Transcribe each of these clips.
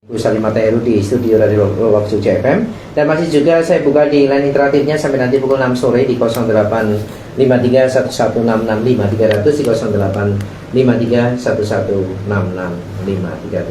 Bu Salimata Heru di studio Radio Lowak Jogja FM. Dan masih juga saya buka di line interaktifnya sampai nanti pukul 6 sore di 085311665300 di 085311665300.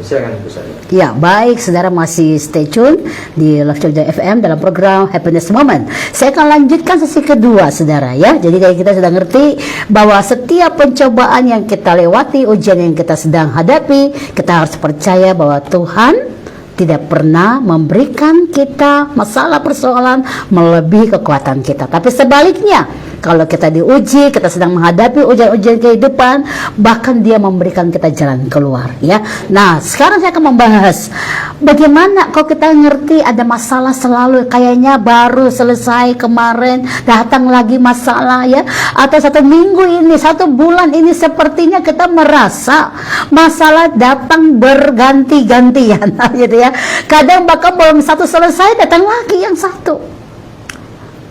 Silakan Bu Salimata. Ya, baik, saudara masih stay tune di Love Jogja FM dalam program Happiness Moment. Saya akan lanjutkan sesi kedua, saudara, ya. Jadi kayak kita sudah ngerti bahwa setiap pencobaan yang kita lewati, ujian yang kita sedang hadapi, kita harus percaya bahwa Tuhan tidak pernah memberikan kita masalah persoalan melebihi kekuatan kita. Tapi sebaliknya, kalau kita diuji, kita sedang menghadapi ujian-ujian kehidupan, bahkan Dia memberikan kita jalan keluar, ya. Nah, sekarang saya akan membahas bagaimana kalau kita ngerti ada masalah selalu, kayaknya baru selesai kemarin, datang lagi masalah, ya. Atau satu minggu ini, satu bulan ini sepertinya kita merasa masalah datang berganti-gantian, gitu ya. Kadang bahkan belum satu selesai, datang lagi yang satu.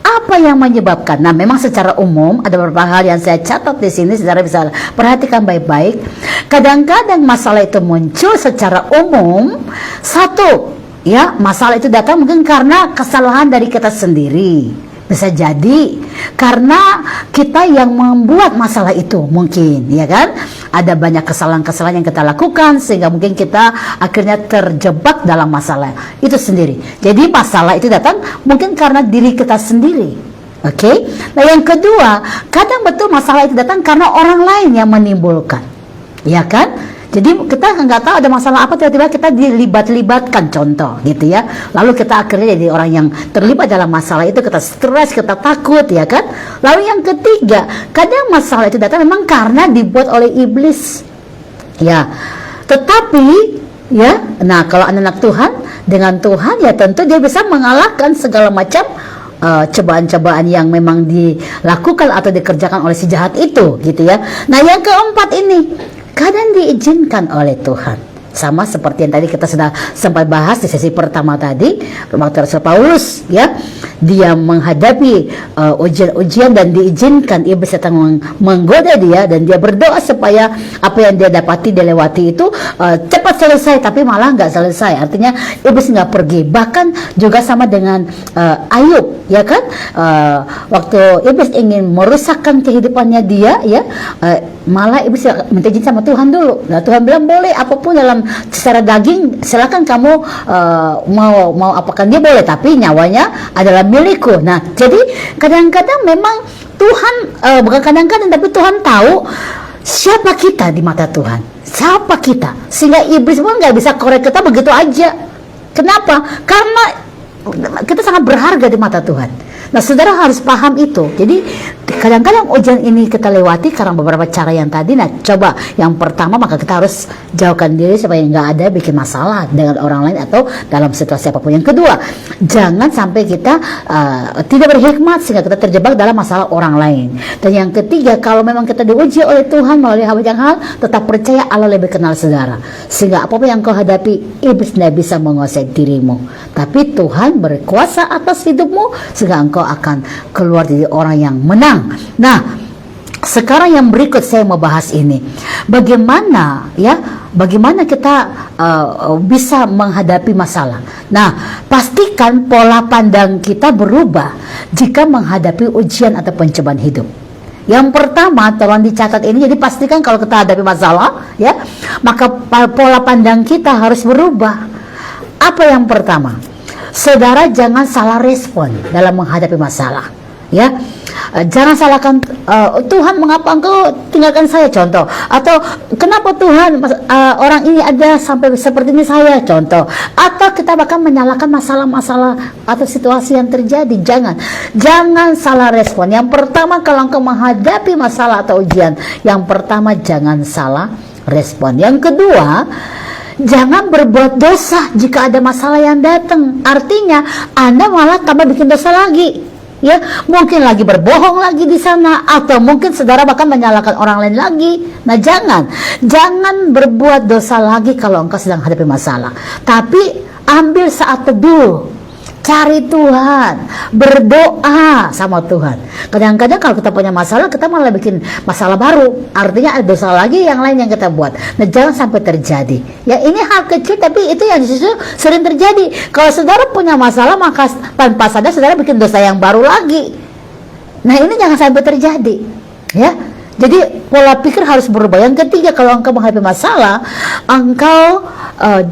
Apa yang menyebabkan? Nah, memang secara umum ada beberapa hal yang saya catat di sini, saudara bisa perhatikan baik-baik. Kadang-kadang masalah itu muncul secara umum. Satu, ya, masalah itu datang mungkin karena kesalahan dari kita sendiri. Bisa jadi karena kita yang membuat masalah itu, mungkin, ya kan? Ada banyak kesalahan-kesalahan yang kita lakukan sehingga mungkin kita akhirnya terjebak dalam masalah itu sendiri. Jadi masalah itu datang mungkin karena diri kita sendiri. Oke? Nah, yang kedua, kadang betul masalah itu datang karena orang lain yang menimbulkan. Ya kan? Jadi kita nggak tahu ada masalah apa, tiba-tiba kita dilibat-libatkan, contoh gitu ya. Lalu kita akhirnya jadi orang yang terlibat dalam masalah itu, kita stres, kita takut, ya kan. Lalu yang ketiga, kadang masalah itu datang memang karena dibuat oleh iblis, ya. Tetapi ya, nah kalau anak-anak Tuhan dengan Tuhan, ya tentu dia bisa mengalahkan segala macam cobaan-cobaan yang memang dilakukan atau dikerjakan oleh si jahat itu, gitu ya. Nah, yang keempat ini kadang diizinkan oleh Tuhan. Sama seperti yang tadi kita sudah sempat bahas di sesi pertama tadi, waktu Rasul Paulus, ya, dia menghadapi ujian-ujian dan diizinkan iblis datang menggoda dia, dan dia berdoa supaya apa yang dia dapati, dia lewati itu cepat selesai, tapi malah nggak selesai. Artinya iblis nggak pergi. Bahkan juga sama dengan Ayub, ya kan, waktu iblis ingin merusakkan kehidupannya dia, ya, malah iblis minta izin sama Tuhan dulu. Nah, Tuhan bilang boleh apapun dalam secara daging, silakan kamu mau apakan dia boleh, tapi nyawanya adalah milikku. Nah, jadi kadang-kadang memang Tuhan bukan kadang-kadang, tapi Tuhan tahu siapa kita di mata Tuhan, siapa kita, sehingga iblis pun nggak bisa korek kita begitu aja. Kenapa? Karena kita sangat berharga di mata Tuhan. Nah, saudara harus paham itu. Jadi kadang-kadang ujian ini kita lewati karena beberapa cara yang tadi. Nah, coba yang pertama, maka kita harus jauhkan diri supaya nggak ada bikin masalah dengan orang lain atau dalam situasi apapun. Yang kedua, jangan sampai kita tidak berhikmat sehingga kita terjebak dalam masalah orang lain. Dan yang ketiga, kalau memang kita diuji oleh Tuhan melalui banyak hal, tetap percaya Allah lebih kenal saudara, sehingga apapun yang kau hadapi, iblis tidak bisa menguasai dirimu, tapi Tuhan berkuasa atas hidupmu sehingga engkau akan keluar jadi orang yang menang. Nah, sekarang yang berikut saya mau bahas ini, bagaimana kita bisa menghadapi masalah. Nah, pastikan pola pandang kita berubah jika menghadapi ujian atau pencobaan hidup. Yang pertama, tolong dicatat ini. Jadi pastikan kalau kita hadapi masalah, ya, maka pola pandang kita harus berubah. Apa yang pertama? Saudara jangan salah respon dalam menghadapi masalah, ya. Jangan salahkan Tuhan, mengapa engkau tinggalkan saya, contoh, atau kenapa Tuhan orang ini ada sampai seperti ini saya, contoh, atau kita bahkan menyalahkan masalah-masalah atau situasi yang terjadi. Jangan salah respon. Yang pertama, kalau engkau menghadapi masalah atau ujian, yang pertama jangan salah respon. Yang kedua, jangan berbuat dosa jika ada masalah yang datang. Artinya Anda malah tambah bikin dosa lagi, ya. Mungkin lagi berbohong lagi di sana, atau mungkin saudara bahkan menyalahkan orang lain lagi. Nah, jangan berbuat dosa lagi kalau engkau sedang hadapi masalah. Tapi ambil saat teduh, cari Tuhan, berdoa sama Tuhan. Kadang-kadang kalau kita punya masalah, kita malah bikin masalah baru. Artinya ada dosa lagi yang lain yang kita buat. Nah, jangan sampai terjadi. Ya, ini hal kecil tapi itu yang justru sering terjadi. Kalau saudara punya masalah, maka tanpa sadar saudara bikin dosa yang baru lagi. Nah, ini jangan sampai terjadi. Ya. Jadi pola pikir harus berubah. Yang ketiga, kalau engkau menghadapi masalah, engkau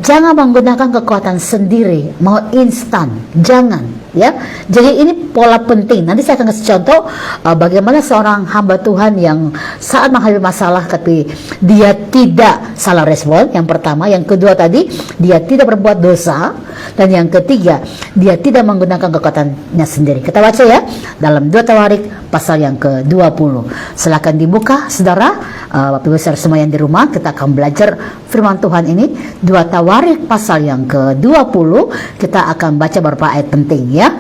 jangan menggunakan kekuatan sendiri, mau instan, jangan, ya. Jadi ini pola penting. Nanti saya akan kasih contoh bagaimana seorang hamba Tuhan yang saat menghadapi masalah tapi dia tidak salah respon. Yang pertama, yang kedua tadi dia tidak berbuat dosa, dan yang ketiga dia tidak menggunakan kekuatannya sendiri. Kita baca ya dalam 2 Tawarik pasal yang ke-20. Silakan dibuka saudara, Bapak Ibu saudara semua yang di rumah, kita akan belajar firman Tuhan ini. 2 Tawarik pasal yang ke-20, kita akan baca beberapa ayat penting ya.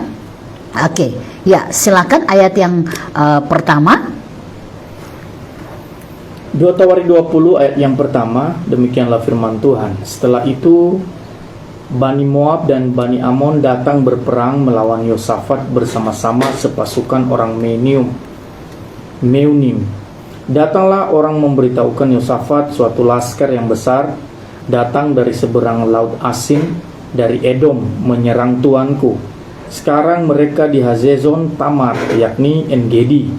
Oke, ya silakan ayat yang pertama. 2 Tawarik 20 ayat yang pertama, demikianlah firman Tuhan. Setelah itu Bani Moab dan Bani Amon datang berperang melawan Yosafat bersama-sama sepasukan orang Meunim. Datanglah orang memberitahukan Yosafat, suatu laskar yang besar datang dari seberang laut Asin dari Edom menyerang tuanku. Sekarang mereka di Hazezon Tamar, yakni En-Gedi.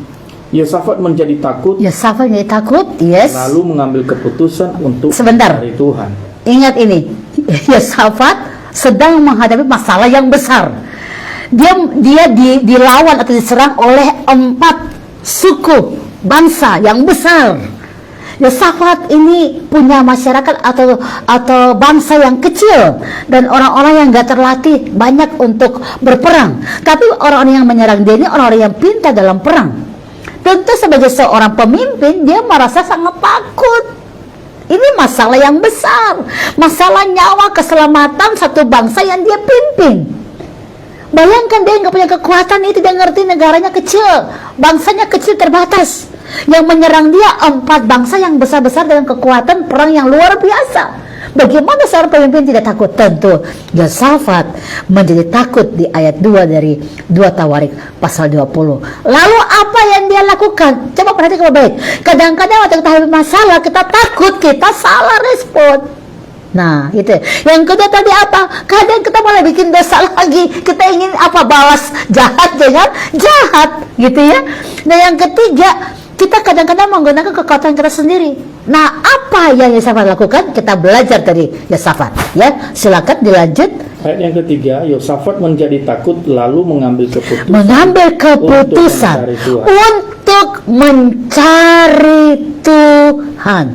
Yosafat menjadi takut. Yosafat menjadi takut, yes. Lalu mengambil keputusan untuk mencari Tuhan. Ingat ini, Yosafat sedang menghadapi masalah yang besar. Dia dilawan atau diserang oleh 4 suku bangsa yang besar. Yosafat ini punya masyarakat atau bangsa yang kecil dan orang-orang yang gak terlatih banyak untuk berperang. Tapi orang-orang yang menyerang dia ini orang-orang yang pintar dalam perang. Tentu sebagai seorang pemimpin dia merasa sangat takut. Ini masalah yang besar, masalah nyawa keselamatan satu bangsa yang dia pimpin. Bayangkan dia nggak punya kekuatan itu, dia ngerti negaranya kecil, bangsanya kecil terbatas. Yang menyerang dia 4 bangsa yang besar-besar dengan kekuatan perang yang luar biasa. Bagaimana seorang pemimpin tidak takut? Tentu Yosafat menjadi takut di ayat 2 dari 2 Tawarik pasal 20. Lalu apa yang dia lakukan? Coba perhatikan baik. Kadang-kadang waktu kita hadapi masalah, kita takut, kita salah respon. Nah, itu. Yang kedua tadi apa? Kadang kita malah bikin dosa lagi. Kita ingin apa? Balas jahat dengan jahat, gitu ya. Nah, yang ketiga, kita kadang-kadang menggunakan kekuatan kita sendiri. Nah, apa yang Yosafat lakukan? Kita belajar dari Yosafat. Ya, silakan dilanjut. Ayat yang ketiga, Yosafat menjadi takut lalu mengambil keputusan. Untuk mencari Tuhan.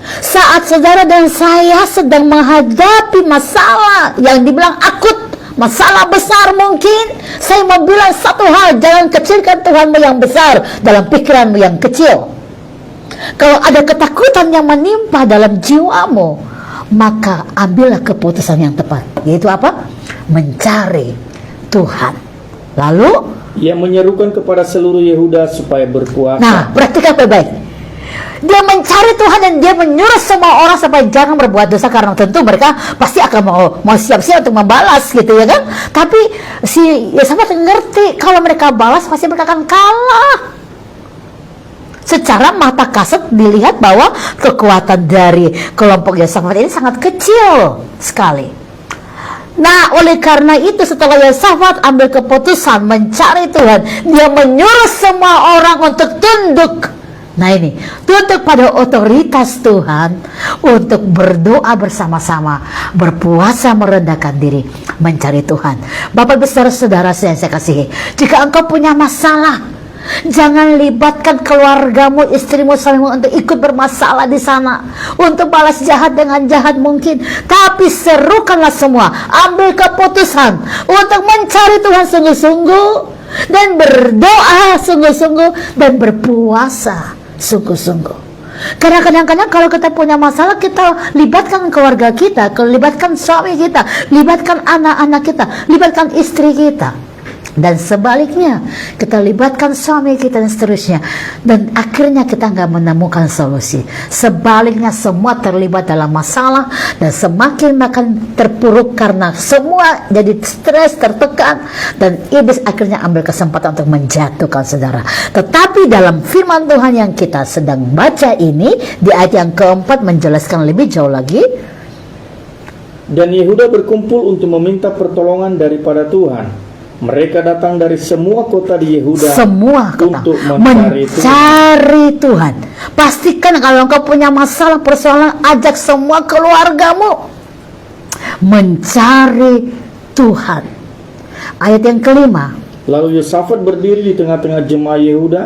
Saat saudara dan saya sedang menghadapi masalah yang dibilang akut, masalah besar mungkin, saya mau bilang satu hal, jangan kecilkan Tuhanmu yang besar dalam pikiranmu yang kecil. Kalau ada ketakutan yang menimpa dalam jiwamu, maka ambillah keputusan yang tepat, yaitu apa? Mencari Tuhan. Lalu ia menyerukan kepada seluruh Yehuda supaya berpuasa. Nah, perhatikan baik-baik. Dia mencari Tuhan dan dia menyuruh semua orang supaya jangan berbuat dosa, karena tentu mereka pasti akan mau siap-siap untuk membalas, gitu ya kan. Tapi si Yosafat ngerti kalau mereka balas pasti mereka akan kalah. Secara mata kasat dilihat bahwa kekuatan dari kelompok Yosafat ini sangat kecil sekali. Nah, oleh karena itu setelah Yosafat ambil keputusan mencari Tuhan, dia menyuruh semua orang untuk tunduk. Nah, ini tunduk pada otoritas Tuhan, untuk berdoa bersama-sama, berpuasa, merendahkan diri, mencari Tuhan. Bapak Ibu saudara-saudara yang saya kasihi, jika engkau punya masalah, jangan libatkan keluargamu, istrimu, suamimu untuk ikut bermasalah di sana, untuk balas jahat dengan jahat mungkin. Tapi serukanlah semua, ambil keputusan untuk mencari Tuhan sungguh-sungguh, dan berdoa sungguh-sungguh, dan berpuasa sungguh-sungguh. Karena kadang-kadang kalau kita punya masalah, kita libatkan keluarga kita, libatkan suami kita, libatkan anak-anak kita, libatkan istri kita. Dan sebaliknya, kita libatkan suami kita dan seterusnya. Dan akhirnya kita nggak menemukan solusi. Sebaliknya semua terlibat dalam masalah dan semakin makin terpuruk karena semua jadi stres, tertekan. Dan iblis akhirnya ambil kesempatan untuk menjatuhkan saudara. Tetapi dalam firman Tuhan yang kita sedang baca ini, di ayat yang keempat menjelaskan lebih jauh lagi. Dan Yehuda berkumpul untuk meminta pertolongan daripada Tuhan. Mereka datang dari semua kota di Yehuda untuk mencari Tuhan. Pastikan kalau engkau punya masalah, persoalan, ajak semua keluargamu mencari Tuhan. Ayat yang kelima. Lalu Yosafat berdiri di tengah-tengah jemaah Yehuda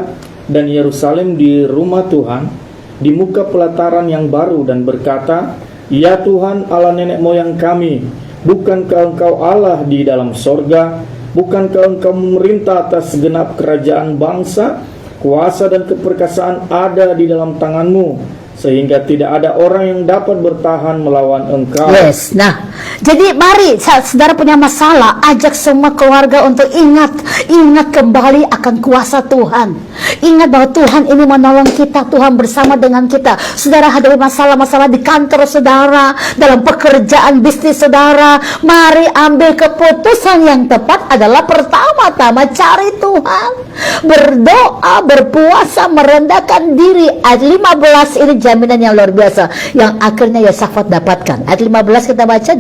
dan Yerusalem di rumah Tuhan, di muka pelataran yang baru, dan berkata, "Ya Tuhan Allah nenek moyang kami, bukankah Engkau Allah di dalam sorga? Bukankah Engkau memerintah atas segenap kerajaan bangsa? Kuasa dan keperkasaan ada di dalam tangan-Mu, sehingga tidak ada orang yang dapat bertahan melawan Engkau." Yes, nah, jadi mari saat saudara punya masalah, ajak semua keluarga untuk ingat kembali akan kuasa Tuhan. Ingat bahwa Tuhan ini menolong kita, Tuhan bersama dengan kita. Saudara hadapi masalah-masalah di kantor saudara, dalam pekerjaan bisnis saudara, mari ambil keputusan yang tepat adalah pertama-tama cari Tuhan. Berdoa, berpuasa, merendahkan diri. Ayat 15 ini jaminan yang luar biasa yang akhirnya Yosafat dapatkan. Ayat 15 kita baca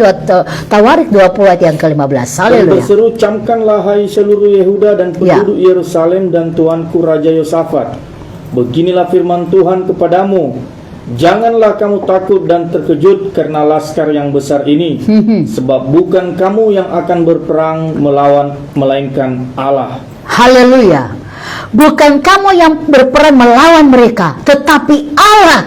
Tawarik 20 ayat yang ke-15. Dan berseru, "Camkanlah hai seluruh Yehuda dan penduduk Yerusalem dan tuanku Raja Yosafat. Beginilah firman Tuhan kepadamu. Janganlah kamu takut dan terkejut karena laskar yang besar ini, sebab bukan kamu yang akan berperang melawan, melainkan Allah." Haleluya. Bukan kamu yang berperang melawan mereka, tetapi Allah.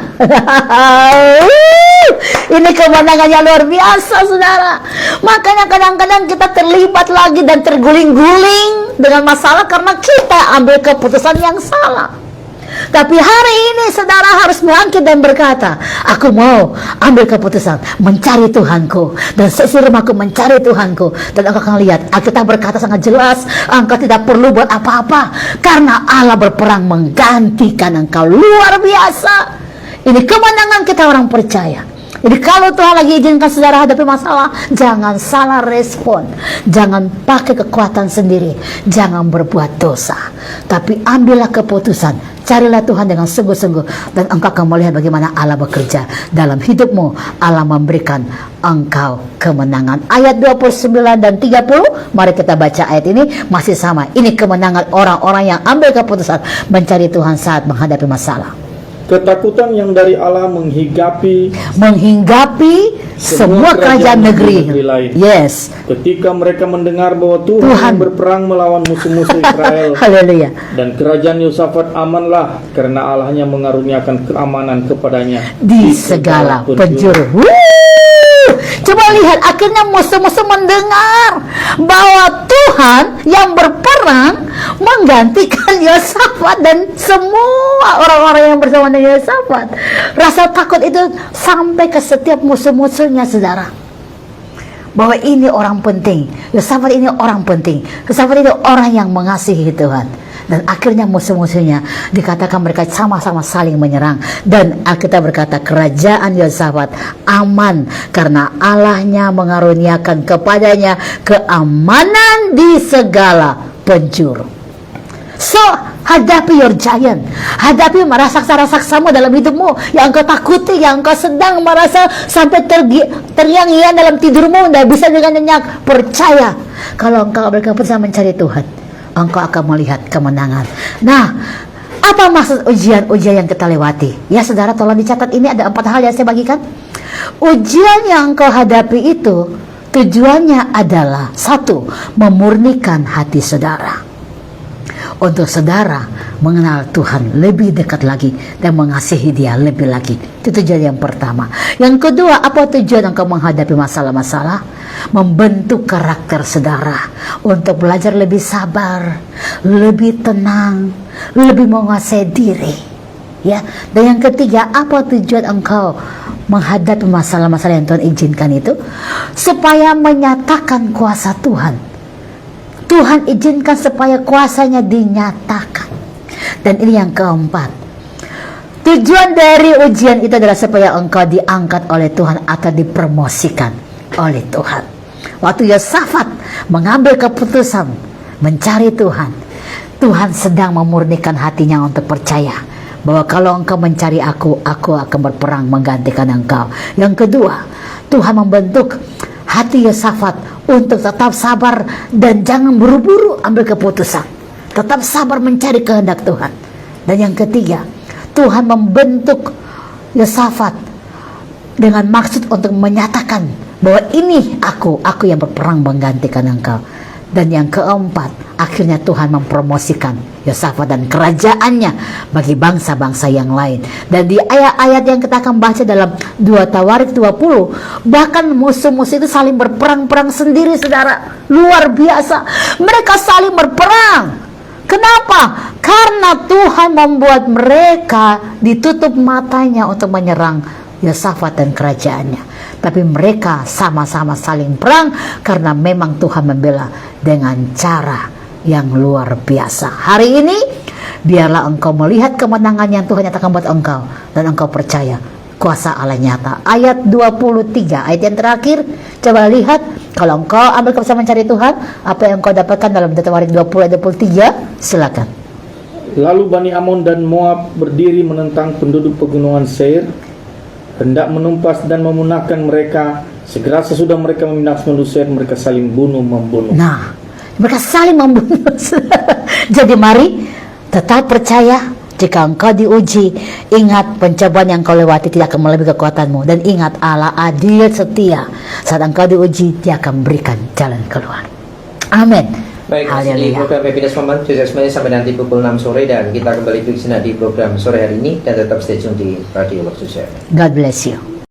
Ini kemenangan yang luar biasa, saudara. Makanya kadang-kadang kita terlibat lagi dan terguling-guling dengan masalah karena kita ambil keputusan yang salah. Tapi hari ini saudara harus bangkit dan berkata, "Aku mau ambil keputusan mencari Tuhanku, dan seisi rumahku mencari Tuhanku." Dan engkau akan lihat, Alkitab berkata sangat jelas, engkau tidak perlu buat apa-apa karena Allah berperang menggantikan engkau. Luar biasa. Ini kemenangan kita orang percaya. Jadi kalau Tuhan lagi izinkan saudara hadapi masalah, jangan salah respon, jangan pakai kekuatan sendiri, jangan berbuat dosa, tapi ambillah keputusan, carilah Tuhan dengan sungguh-sungguh, dan engkau akan melihat bagaimana Allah bekerja dalam hidupmu. Allah memberikan engkau kemenangan. Ayat 29 dan 30, mari kita baca ayat ini, masih sama. Ini kemenangan orang-orang yang ambil keputusan mencari Tuhan saat menghadapi masalah. Ketakutan yang dari Allah menghinggapi semua kerajaan negeri lain. Yes. Ketika mereka mendengar bahwa Tuhan berperang melawan musuh-musuh Israel. Haleluya. Dan kerajaan Yosafat amanlah karena Allahnya mengaruniakan keamanan kepadanya di segala penjuru. Coba lihat, akhirnya musuh-musuh mendengar bahwa Tuhan yang berperang menggantikan Yosafat dan semua orang-orang yang bersama dengan Yosafat. Rasa takut itu sampai ke setiap musuh-musuhnya, saudara. Bahwa ini orang penting, Yosafat ini orang penting, Yosafat ini orang yang mengasihi Tuhan. Dan akhirnya musuh-musuhnya dikatakan mereka sama-sama saling menyerang. Dan Alkitab berkata kerajaan Yosafat aman karena Allahnya mengaruniakan kepadanya keamanan di segala penjuru. So, hadapi your giant, hadapi raksasa-raksasamu dalam hidupmu yang engkau takuti, yang engkau sedang merasa sampai teriang-iang dalam tidurmu, tidak bisa dengan nyenyak. Percaya, kalau engkau berkeputusan mencari Tuhan, engkau akan melihat kemenangan. Nah, apa maksud ujian-ujian yang kita lewati? Ya saudara, tolong dicatat, ini ada 4 hal yang saya bagikan. Ujian yang engkau hadapi itu tujuannya adalah 1, memurnikan hati saudara, untuk saudara mengenal Tuhan lebih dekat lagi dan mengasihi Dia lebih lagi. Itu tujuan yang pertama. Yang kedua, apa tujuan engkau menghadapi masalah-masalah? Membentuk karakter saudara untuk belajar lebih sabar, lebih tenang, lebih menguasai diri. Ya. Dan yang ketiga, apa tujuan engkau menghadapi masalah-masalah yang Tuhan izinkan itu? Supaya menyatakan kuasa Tuhan Tuhan izinkan supaya kuasanya dinyatakan. Dan ini yang keempat, tujuan dari ujian itu adalah supaya engkau diangkat oleh Tuhan atau dipromosikan oleh Tuhan. Waktu Yosafat mengambil keputusan mencari Tuhan, Tuhan sedang memurnikan hatinya untuk percaya bahwa kalau engkau mencari aku akan berperang menggantikan engkau. Yang kedua, Tuhan membentuk hati Yosafat untuk tetap sabar dan jangan buru-buru ambil keputusan. Tetap sabar mencari kehendak Tuhan. Dan yang ketiga, Tuhan membentuk Yosafat dengan maksud untuk menyatakan bahwa ini aku yang berperang menggantikan engkau. Dan yang keempat, akhirnya Tuhan mempromosikan Yosafat dan kerajaannya bagi bangsa-bangsa yang lain. Dan di ayat-ayat yang kita akan baca dalam 2 Tawarik 20, bahkan musuh-musuh itu saling berperang-perang sendiri, saudara. Luar biasa. Mereka saling berperang. Kenapa? Karena Tuhan membuat mereka ditutup matanya untuk menyerang Yosafat dan kerajaannya. Tapi mereka sama-sama saling perang karena memang Tuhan membela dengan cara yang luar biasa. Hari ini biarlah engkau melihat kemenangan yang Tuhan nyatakan buat engkau dan engkau percaya kuasa Allah nyata. Ayat 23, ayat yang terakhir, coba lihat, kalau engkau ambil keputusan mencari Tuhan, apa yang engkau dapatkan dalam Tawarik 20 ayat 23, silakan. Lalu Bani Amon dan Moab berdiri menentang penduduk pegunungan Seir, hendak menumpas dan memunahkan mereka. Segera sesudah mereka meminang penduduk Seir, mereka saling bunuh-membunuh. Nah, mereka saling membunuh. Jadi mari tetap percaya. Jika engkau diuji, ingat pencobaan yang kau lewati tidak akan melebihi kekuatanmu. Dan ingat Allah adil setia. Saat engkau diuji, Dia akan berikan jalan keluar. Amin. Baik, di program Happiness Moment semuanya sampai nanti pukul 6 sore dan kita kembali ke sini di program sore hari ini dan tetap stay tune di Radio Love to Share. God bless you.